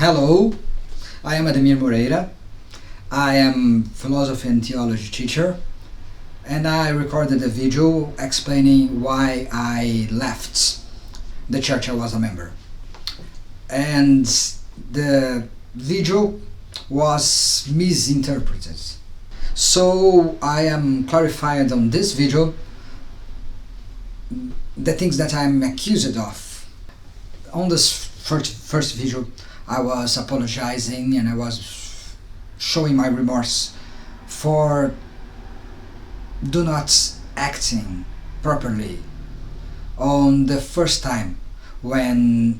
Hello, I am Ademir Moreira. I am philosophy and theology teacher, and I recorded a video explaining why I left the church I was a member. And the video was misinterpreted. So I am clarifying on this video the things that I'm accused of. On this first video, I was apologizing and I was showing my remorse for do not acting properly on the first time when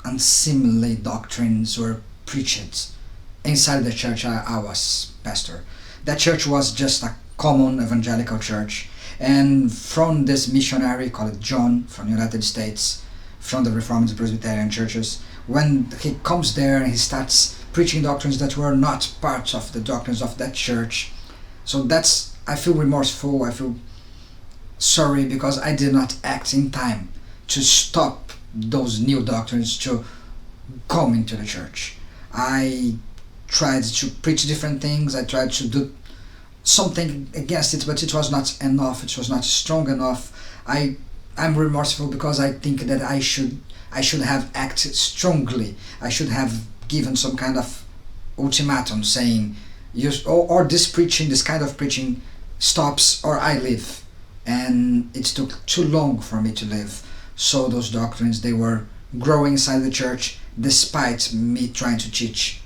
unseemly doctrines were preached inside the church I was pastor. That church was just a common evangelical church, and from this missionary called John from the United States, from the Reformed Presbyterian churches, when he comes there and he starts preaching doctrines that were not part of the doctrines of that church. So I feel remorseful, I feel sorry because I did not act in time to stop those new doctrines to come into the church. I tried to preach different things, I tried to do something against it, but it was not enough, it was not strong enough. I'm remorseful because I think that I should have acted strongly. I should have given some kind of ultimatum saying, or this kind of preaching stops or I leave. And it took too long for me to leave. So those doctrines, they were growing inside the church despite me trying to teach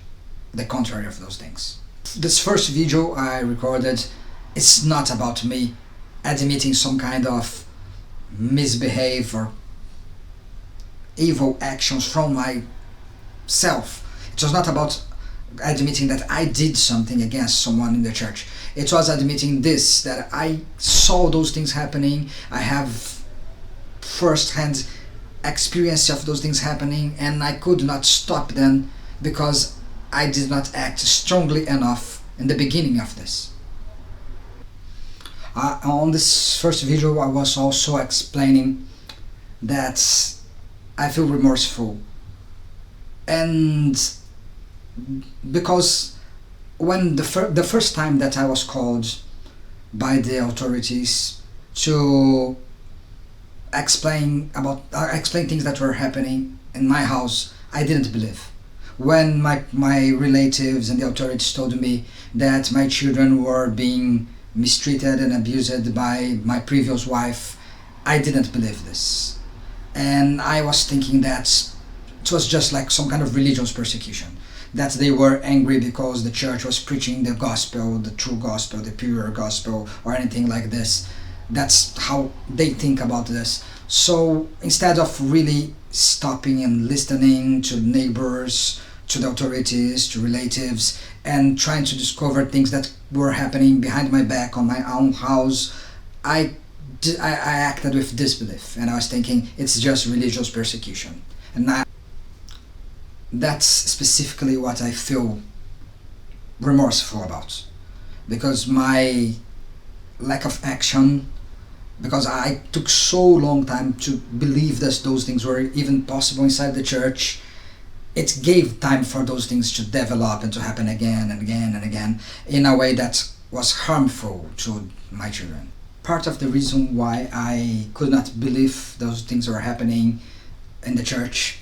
the contrary of those things. This first video I recorded, it's not about me admitting some kind of misbehave or evil actions from myself. It was not about admitting that I did something against someone in the church. It was admitting that I saw those things happening. I have first-hand experience of those things happening, and I could not stop them because I did not act strongly enough in the beginning of this. On this first video, I was also explaining that I feel remorseful, and because when the first time that I was called by the authorities to explain things that were happening in my house, I didn't believe. When my relatives and the authorities told me that my children were being mistreated and abused by my previous wife, I didn't believe this. And I was thinking that it was just like some kind of religious persecution, that they were angry because the church was preaching the gospel, the true gospel, the pure gospel, or anything like this. That's how they think about this. So instead of really stopping and listening to neighbors, to the authorities, to relatives, and trying to discover things that were happening behind my back on my own house, I acted with disbelief, and I was thinking it's just religious persecution. And that's specifically what I feel remorseful about, because my lack of action, because I took so long time to believe that those things were even possible inside the church. It gave time for those things to develop and to happen again and again and again in a way that was harmful to my children. Part of the reason why I could not believe those things were happening in the church,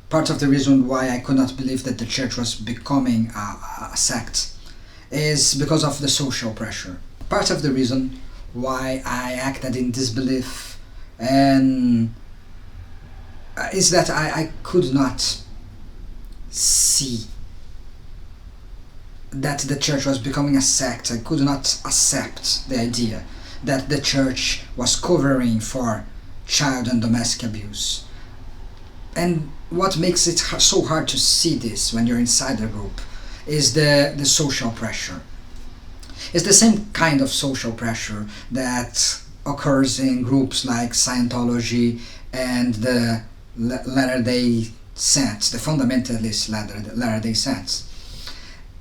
part of the reason why I could not believe that the church was becoming a sect, is because of the social pressure. Part of the reason why I acted in disbelief and is that I could not see that the church was becoming a sect. I could not accept the idea that the church was covering for child and domestic abuse. And what makes it so hard to see this when you're inside the group is the social pressure. It's the same kind of social pressure that occurs in groups like Scientology and the Latter-day Saints, the fundamentalist Latter-day Saints.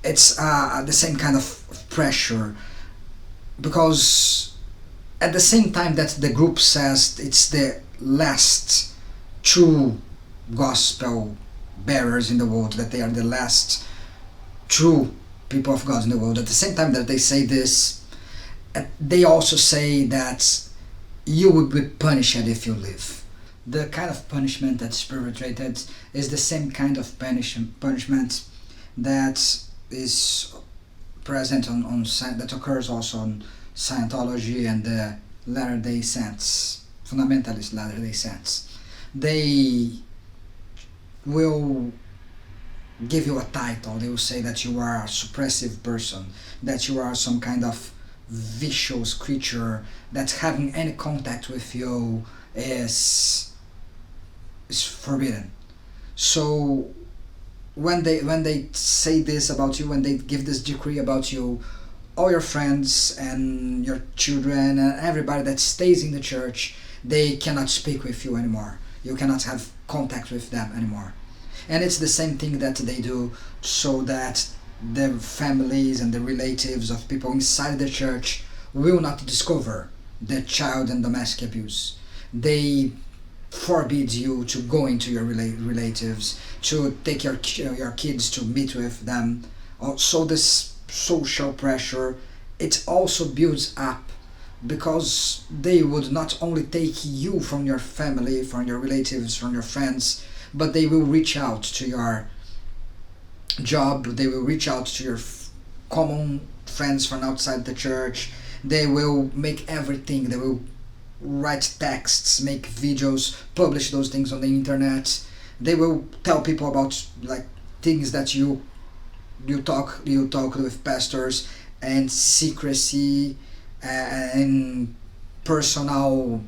It's the same kind of pressure, because at the same time that the group says it's the last true gospel bearers in the world, that they are the last true people of God in the world. At the same time that they say this, they also say that you will be punished if you live. The kind of punishment that's perpetrated is the same kind of punishment that is present on that occurs also on Scientology and the Latter-day Saints, fundamentalist Latter-day Saints. They will give you a title. They will say that you are a suppressive person, that you are some kind of vicious creature, that having any contact with you is forbidden. So when they say this about you, when they give this decree about you, all your friends and your children and everybody that stays in the church, they cannot speak with you anymore. You cannot have contact with them anymore. And it's the same thing that they do so that the families and the relatives of people inside the church will not discover the child and domestic abuse. They forbid you to go into your relatives, to take your kids to meet with them. So this social pressure, it also builds up, because they would not only take you from your family, from your relatives, from your friends, but they will reach out to your job, they will reach out to your common friends from outside the church, they will make everything, they will write texts, make videos, publish those things on the internet, they will tell people about like things that you talk with pastors, and secrecy and personal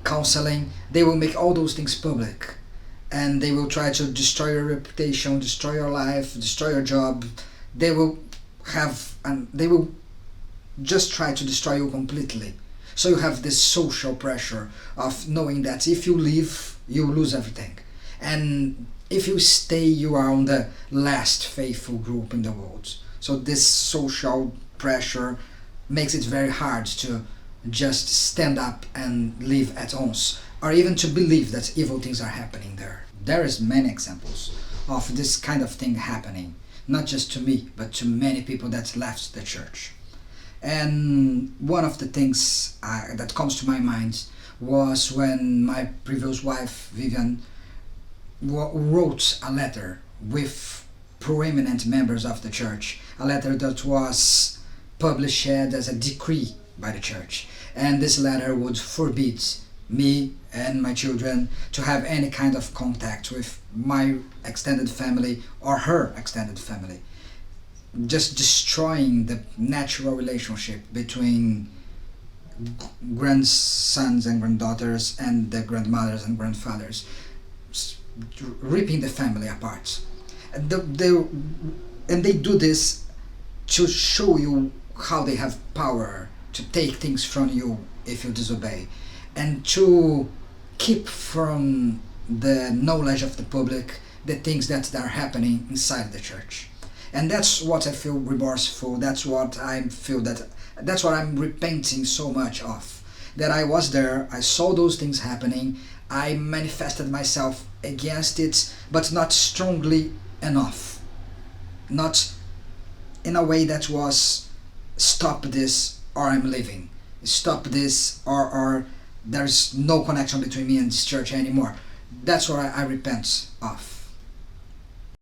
counseling. They will make all those things public, and they will try to destroy your reputation, destroy your life, destroy your job. They will just try to destroy you completely. So you have this social pressure of knowing that if you leave, you lose everything, and if you stay, you are on the last faithful group in the world. So this social pressure makes it very hard to just stand up and live at once, or even to believe that evil things are happening there. There is many examples of this kind of thing happening, not just to me, but to many people that left the church. And one of the things that comes to my mind was when my previous wife, Vivian, wrote a letter with prominent members of the church, a letter that was published as a decree by the church. And this letter would forbid me and my children to have any kind of contact with my extended family or her extended family, just destroying the natural relationship between grandsons and granddaughters and the grandmothers and grandfathers, ripping the family apart. And they do this to show you how they have power to take things from you if you disobey, and to keep from the knowledge of the public the things that are happening inside the church. And that's what I feel remorseful, that's what I feel, that's what I'm repenting so much of. That I was there, I saw those things happening, I manifested myself against it, but not strongly enough. Not in a way that was, stop this or I'm leaving. Stop this or there's no connection between me and this church anymore. That's what I repent of.